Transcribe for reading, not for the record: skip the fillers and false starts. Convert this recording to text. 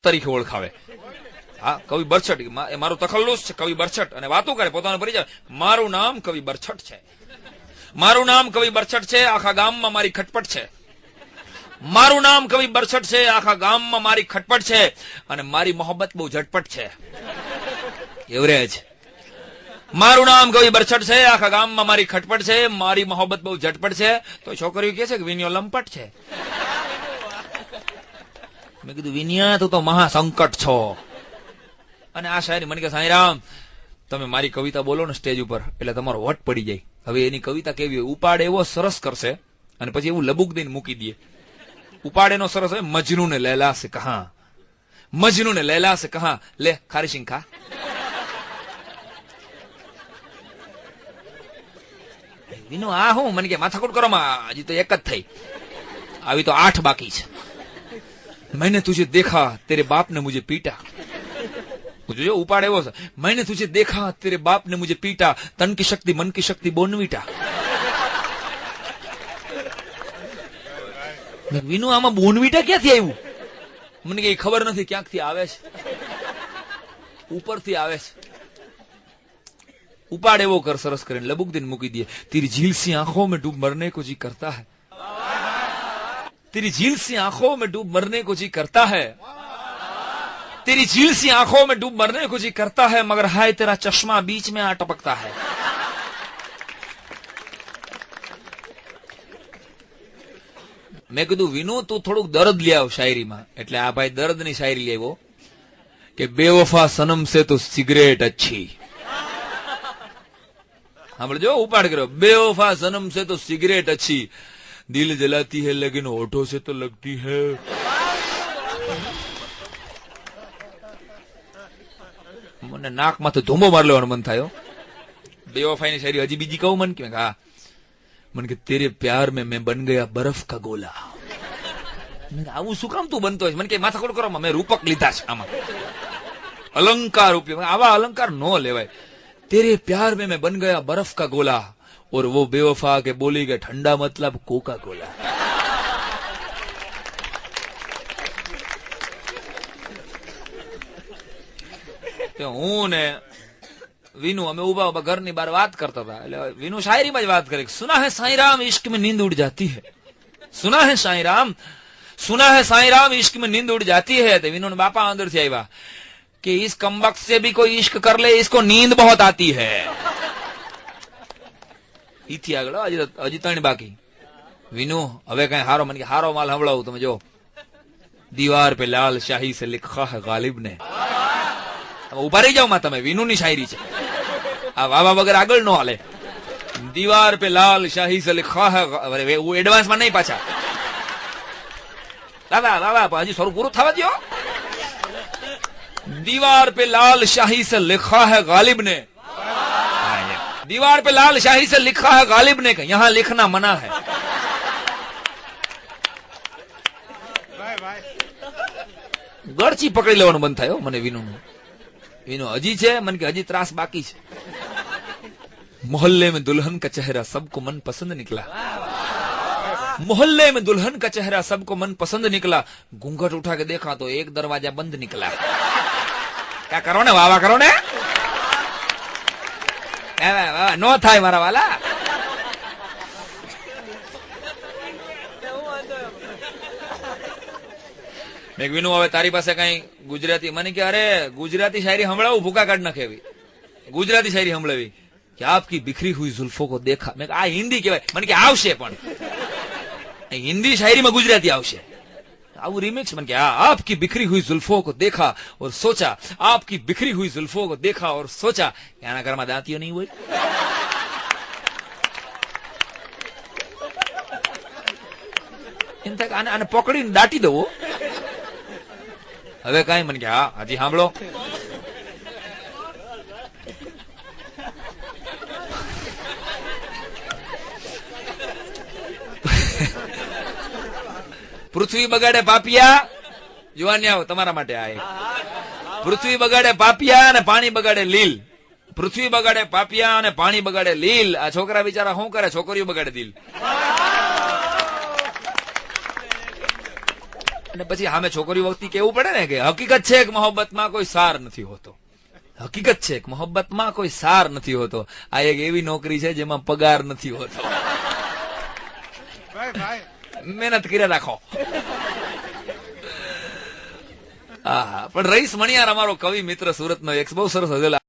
તરીકે ઓળખાવે. હા, કવિ બરછટ એ મારું તખલ્લુસ છે, કવિ બરછટ, અને વાતો કરે પોતાનો પરિચય. મારું નામ કવિ બરછટ છે, મારું નામ કવિ બરછટ છે, આખા ગામમાં મારી ખટપટ છે. મારું નામ કવિ બરછટ છે, આખા ગામમાં મારી ખટપટ છે, અને મારી મોહબ્બત બહુ ઝટપટ છે. એવરેજ. મારું નામ કવિ બરછટ છે, આખા ગામમાં મારી ખટપટ છે, મારી મોહબ્બત બહુ ઝટપટ છે. તો છોકરીઓ કહે છે કે વિનિયો લંપટ છે. મેં કીધું વિનિયા તું તો મહાસંકટ છો. અને આ શાયરી મને કે સાંઈરામ તમે મારી કવિતા બોલો ને સ્ટેજ ઉપર એટલે તમારો વટ પડી જાય. હવે એની કવિતા કેવી હોય, ઉપાડ એવો સરસ કરશે અને પછી એવું લબુક દઈને મૂકી દે. ઉપાડ એનો સરસ હોય, મજનુ ને લૈલા સે કહા, મજનુ ને લૈલા સે કહા લે ખારી સિંગ ખા. વિનો આ હું મને કે માથાકૂટ કરો માં, હજી તો એક જ થઈ, આવી તો 8 બાકી છે. मैंने तुझे देखा तेरे बाप ने मुझे पीटा. जो उपाड़ एवो मैंने तुझे देखा तेरे बाप ने मुझे पीटा, तन की शक्ति मन की शक्ति बोनवीटा. વિનુ આમાં બોનવીટા ક્યાંથી આવ્યું મને કઈ ખબર નથી, ક્યાંકથી આવે છે, ઉપરથી આવે છે. ઉપાડ એવો કર સરસ કરીને લબુક દિન મૂકી દે. તેરી झील सी आंखों में डूब मरने को जी करता है, तेरी झील सी आंखों में डूब मरने को जी करता है, तेरी झील सी आंखों में डूब मरने को जी करता है, मगर हाय तेरा चश्मा बीच में आ टपकता है. મેં કીધું વિનુ તું થોડુંક દર્દ લે આવ શાયરીમાં. એટલે આ ભાઈ દર્દની શાયરી લેવો કે બેવફા સનમ સે તો સિગરેટ અચ્છી. સાંભળજો, ઉપાડ કર્યો. બેવફા સનમ સે તો સિગરેટ અચ્છી, દિલ જલાતી है लेकिन होठों से तो लगती है. મને નાકમાં તો ધૂંબો માર લેવાનો મન થાય. બેવફાઈની શાયરી હજી બીજી કહું મન કે હા मन के तेरे प्यार में मैं बन गया बर्फ का गोला. આવું શું કામ તું બનતો હોય? મને કે માથાકૂટ કરો, મેં રૂપક લીધા છે આમાં, અલંકાર ઉપયોગ. આવા અલંકાર નો લેવાય. तेरे प्यार में मैं बन गया बर्फ का गोला और वो बेवफा के बोली के ठंडा मतलब कोका कोला. હું ને વિનુ અમે ઉભા ઉભા ઘરની બહાર વાત કરતા હતા. એટલે વિનુ શાયરીમાં જ વાત કરે, સુના હે સાईं राम इश्क में नींद उड़ जाती है, सुना है साईं राम, सुना है साईं राम इश्क में नींद उड़ जाती है. तो विनू ने बापा अंदर से આવ્યા कि इस कमबख्त से भी कोई इश्क कर ले इसको नींद बहुत आती है. ઈથી આગળ હજી 3 બાકી. વિનુ હવે કઈ હારો મને કે હારો માલ સંભળાવું. તમે જો, दीवार पे लाल शाही से लिखा है गालिब ने. ઉભા રહી જાવ માં, તમે વિનુ ની શાયરી છે, આ વાવા વગર આગળ નો હાલે. दीवार पे लाल शाही से लिखा है, वो एडवांस માં નહીં પાછા. દાદા દાદા હજી શરૂ પૂરું થવા દો. दीवार पे लाल शाही से लिखा है गालिब ने, दीवार पे लाल शाही से लिखा है गालिब ने, यहां लिखना मना है. ગળચી પકડી લેવાનું બંધ થાય મને વિનુ નું. વિનુ હજી છે મને કે હજી ત્રાસ બાકી છે. मोहल्ले में दुल्हन का चेहरा सबको मन पसंद निकला, मोहल्ले में दुल्हन का चेहरा सबको मन पसंद निकला, घूंघट उठा के देखा तो एक दरवाजा बंद निकला. क्या करो ने, वाह वाह करो ने, नो થાય મારા વાલા. મેં વિનુ હવે તારી પાસે કઈ ગુજરાતી, મને કે અરે ગુજરાતી શાયરી સંભળાવું, ભૂકા કાઢ નાખે એવી ગુજરાતી શાયરી સંભળાવી कि आपकी बिखरी हुई जुल्फों को देखा. मैं आ हिंदी कहेवाय, मन के आवशे पण हिंदी शायरी में गुजराती आवशे. आવું रिमिक्स मन के आपकी बिखरी हुई जुल्फों को देखा और सोचा, आपकी बिखरी हुई जुल्फों को देखा और सोचा कि आना घर में दांतियों नहीं हुई. આને પકડીને દાટી દઉં. હવે કઈ મને કે હા હજી સાંભળો. પૃથ્વી બગાડે પાપિયા, જોવાની આવો તમારા માટે આ એક. પૃથ્વી બગાડે પાપિયા અને પાણી બગાડે લીલ, પૃથ્વી બગાડે પાપિયા અને પાણી બગાડે લીલ. આ છોકરા બિચારા શું કરે, છોકરીઓ બગાડે દિલ. અને પછી સામે છોકરીઓ વખતે કેવું પડે ને કે હકીકત છે કે મોહબ્બતમાં કોઈ સાર નથી હોતો. હકીકત છે કે મોહબ્બતમાં કોઈ સાર નથી હોતો. આ એક એવી નોકરી છે જેમાં પગાર નથી હોતો. મહેનત કરી રાખો. પણ રઈસ મણિયાર અમારો કવિ મિત્ર સુરતનો એક બહુ સરસ હજેલા